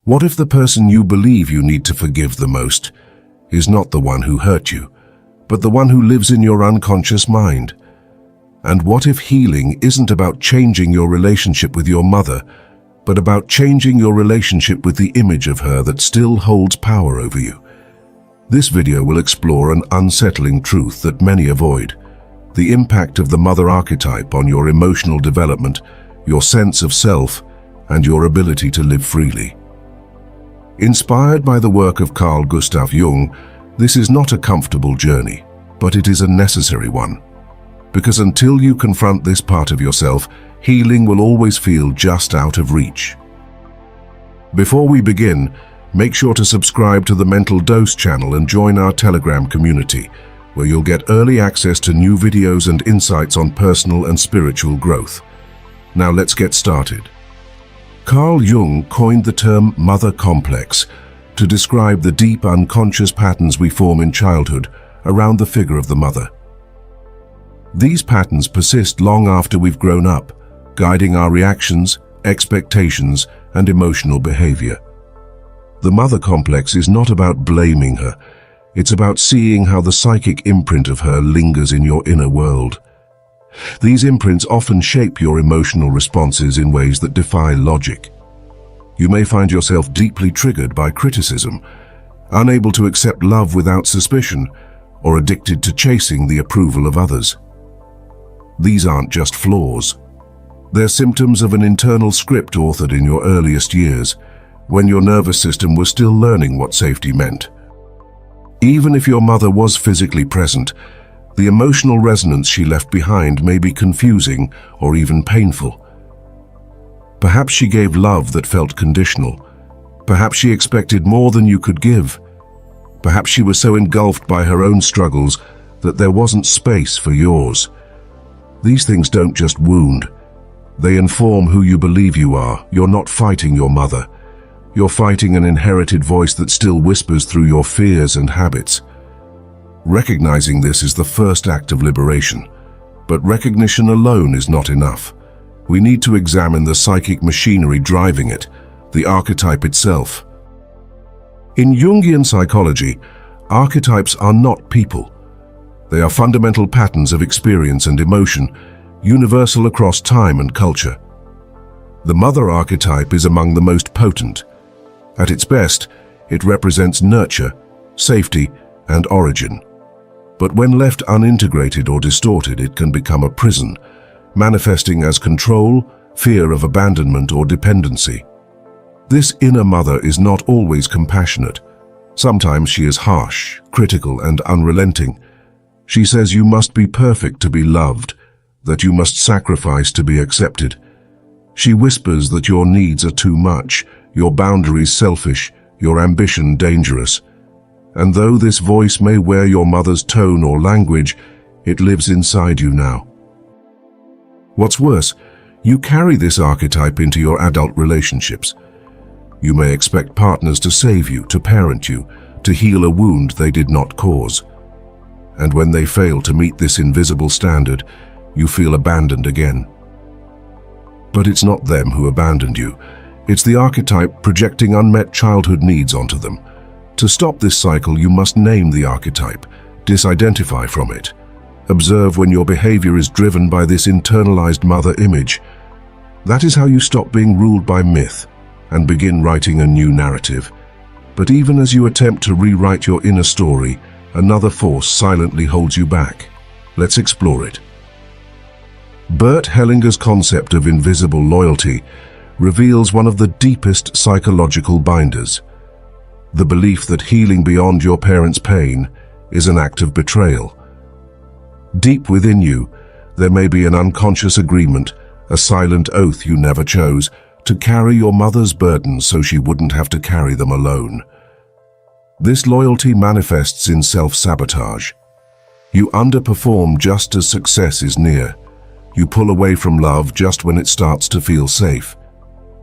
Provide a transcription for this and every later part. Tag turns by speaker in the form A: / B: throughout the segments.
A: What if the person you believe you need to forgive the most is not the one who hurt you, but the one who lives in your unconscious mind? And what if healing isn't about changing your relationship with your mother, but about changing your relationship with the image of her that still holds power over you? This video will explore an unsettling truth that many avoid: the impact of the mother archetype on your emotional development, your sense of self, and your ability to live freely. Inspired by the work of Carl Gustav Jung, this is not a comfortable journey, but it is a necessary one. Because until you confront this part of yourself, healing will always feel just out of reach. Before we begin, make sure to subscribe to the Mental Dose channel and join our Telegram community, where you'll get early access to new videos and insights on personal and spiritual growth. Now let's get started. Carl Jung coined the term mother complex to describe the deep unconscious patterns we form in childhood around the figure of the mother. These patterns persist long after we've grown up, guiding our reactions, expectations, and emotional behavior. The mother complex is not about blaming her. It's about seeing how the psychic imprint of her lingers in your inner world. These imprints often shape your emotional responses in ways that defy logic. You may find yourself deeply triggered by criticism, unable to accept love without suspicion, or addicted to chasing the approval of others. These aren't just flaws. They're symptoms of an internal script authored in your earliest years, when your nervous system was still learning what safety meant. Even if your mother was physically present, the emotional resonance she left behind may be confusing or even painful. Perhaps she gave love that felt conditional. Perhaps she expected more than you could give. Perhaps she was so engulfed by her own struggles that there wasn't space for yours. These things don't just wound. They inform who you believe you are. You're not fighting your mother. You're fighting an inherited voice that still whispers through your fears and habits. Recognizing this is the first act of liberation, but recognition alone is not enough. We need to examine the psychic machinery driving it, the archetype itself. In Jungian psychology, archetypes are not people. They are fundamental patterns of experience and emotion, universal across time and culture. The mother archetype is among the most potent. At its best, it represents nurture, safety, and origin. But when left unintegrated or distorted, it can become a prison, manifesting as control, fear of abandonment, or dependency. This inner mother is not always compassionate. Sometimes she is harsh, critical, and unrelenting. She says you must be perfect to be loved, that you must sacrifice to be accepted. She whispers that your needs are too much, your boundaries selfish, your ambition dangerous. And though this voice may wear your mother's tone or language, it lives inside you now. What's worse, you carry this archetype into your adult relationships. You may expect partners to save you, to parent you, to heal a wound they did not cause. And when they fail to meet this invisible standard, you feel abandoned again. But it's not them who abandoned you. It's the archetype projecting unmet childhood needs onto them. To stop this cycle, you must name the archetype, disidentify from it. Observe when your behavior is driven by this internalized mother image. That is how you stop being ruled by myth and begin writing a new narrative. But even as you attempt to rewrite your inner story, another force silently holds you back. Let's explore it. Bert Hellinger's concept of invisible loyalty reveals one of the deepest psychological binders: the belief that healing beyond your parents' pain is an act of betrayal. Deep within you, there may be an unconscious agreement, a silent oath you never chose, to carry your mother's burdens so she wouldn't have to carry them alone. This loyalty manifests in self-sabotage. You underperform just as success is near. You pull away from love just when it starts to feel safe.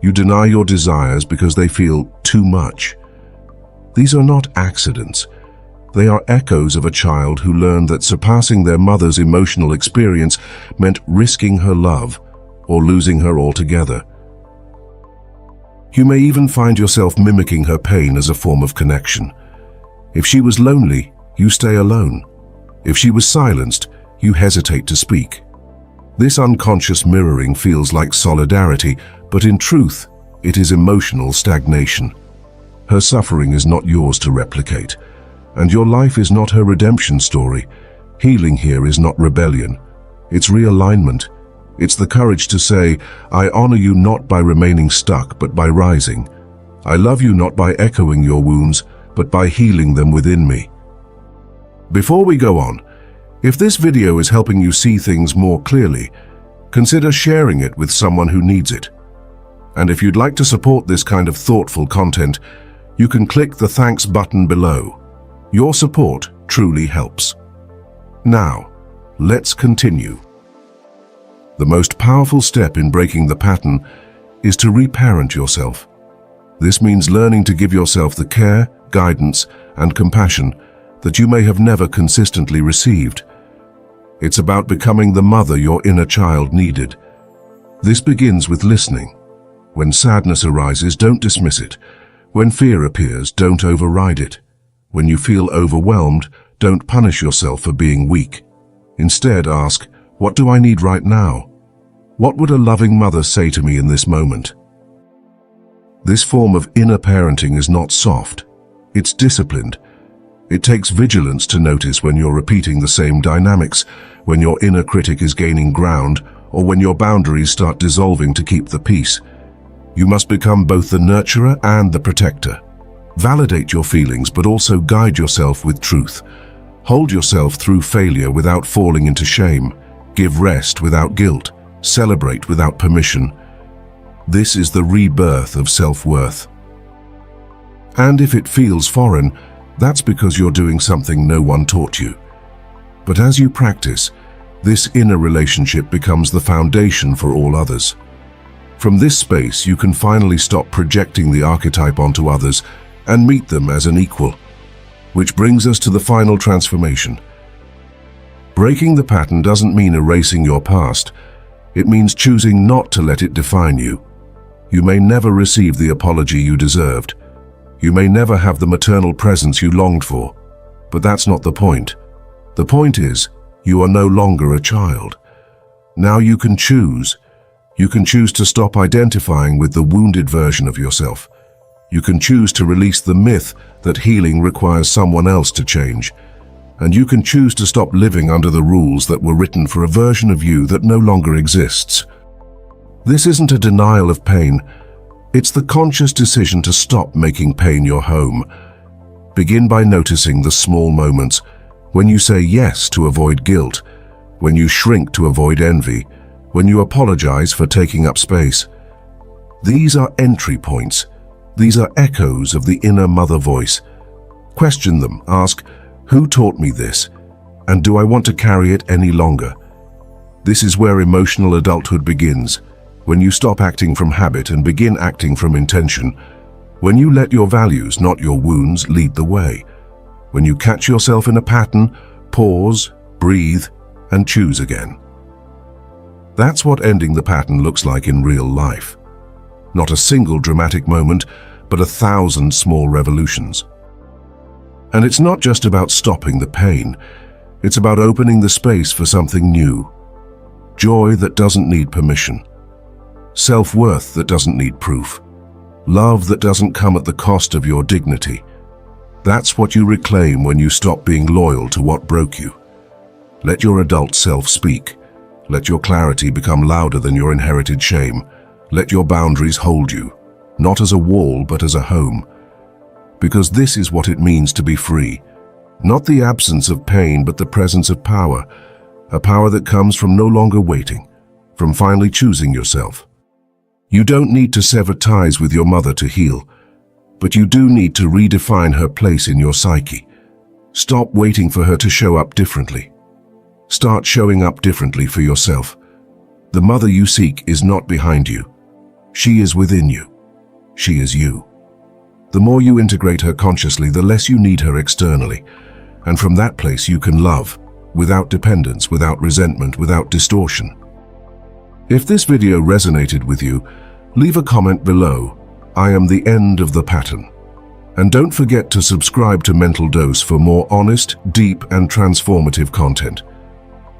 A: You deny your desires because they feel too much. These are not accidents. They are echoes of a child who learned that surpassing their mother's emotional experience meant risking her love or losing her altogether. You may even find yourself mimicking her pain as a form of connection. If she was lonely, you stay alone. If she was silenced, you hesitate to speak. This unconscious mirroring feels like solidarity, but in truth, it is emotional stagnation. Her suffering is not yours to replicate, and your life is not her redemption story. Healing here is not rebellion. It's realignment. It's the courage to say, I honor you not by remaining stuck, but by rising. I love you not by echoing your wounds, but by healing them within me. Before we go on, if this video is helping you see things more clearly, consider sharing it with someone who needs it. And if you'd like to support this kind of thoughtful content, you can click the thanks button below. Your support truly helps. Now, let's continue. The most powerful step in breaking the pattern is to reparent yourself. This means learning to give yourself the care, guidance, and compassion that you may have never consistently received. It's about becoming the mother your inner child needed. This begins with listening. When sadness arises, don't dismiss it. When fear appears, don't override it. When you feel overwhelmed, don't punish yourself for being weak. Instead, ask, what do I need right now? What would a loving mother say to me in this moment? This form of inner parenting is not soft. It's disciplined. It takes vigilance to notice when you're repeating the same dynamics, when your inner critic is gaining ground, or when your boundaries start dissolving to keep the peace. You must become both the nurturer and the protector. Validate your feelings, but also guide yourself with truth. Hold yourself through failure without falling into shame. Give rest without guilt. Celebrate without permission. This is the rebirth of self-worth. And if it feels foreign, that's because you're doing something no one taught you. But as you practice, this inner relationship becomes the foundation for all others. From this space, you can finally stop projecting the archetype onto others and meet them as an equal. Which brings us to the final transformation. Breaking the pattern doesn't mean erasing your past. It means choosing not to let it define you. You may never receive the apology you deserved. You may never have the maternal presence you longed for. But that's not the point. The point is, you are no longer a child. Now you can choose. You can choose to stop identifying with the wounded version of yourself. You can choose to release the myth that healing requires someone else to change. And you can choose to stop living under the rules that were written for a version of you that no longer exists. This isn't a denial of pain. It's the conscious decision to stop making pain your home. Begin by noticing the small moments, when you say yes to avoid guilt, when you shrink to avoid envy, when you apologize for taking up space. These are entry points. These are echoes of the inner mother voice. Question them. Ask, who taught me this? And do I want to carry it any longer? This is where emotional adulthood begins. When you stop acting from habit and begin acting from intention. When you let your values, not your wounds, lead the way. When you catch yourself in a pattern, pause, breathe, and choose again. That's what ending the pattern looks like in real life. Not a single dramatic moment, but 1,000 small revolutions. And it's not just about stopping the pain. It's about opening the space for something new. Joy that doesn't need permission. Self-worth that doesn't need proof. Love that doesn't come at the cost of your dignity. That's what you reclaim when you stop being loyal to what broke you. Let your adult self speak. Let your clarity become louder than your inherited shame. Let your boundaries hold you, not as a wall but as a home. Because this is what it means to be free. Not the absence of pain but the presence of power. A power that comes from no longer waiting, from finally choosing yourself. You don't need to sever ties with your mother to heal, but you do need to redefine her place in your psyche. Stop waiting for her to show up differently. Start showing up differently for yourself. The mother you seek is not behind you. She is within you. She is you. The more you integrate her consciously, the less you need her externally. And from that place you can love, without dependence, without resentment, without distortion. If this video resonated with you, leave a comment below. I am the end of the pattern. And don't forget to subscribe to Mental Dose for more honest, deep, and transformative content.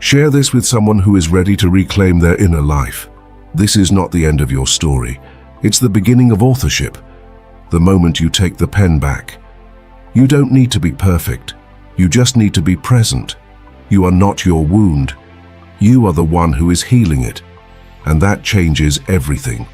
A: Share this with someone who is ready to reclaim their inner life. This is not the end of your story. It's the beginning of authorship. The moment you take the pen back. You don't need to be perfect. You just need to be present. You are not your wound. You are the one who is healing it. And that changes everything.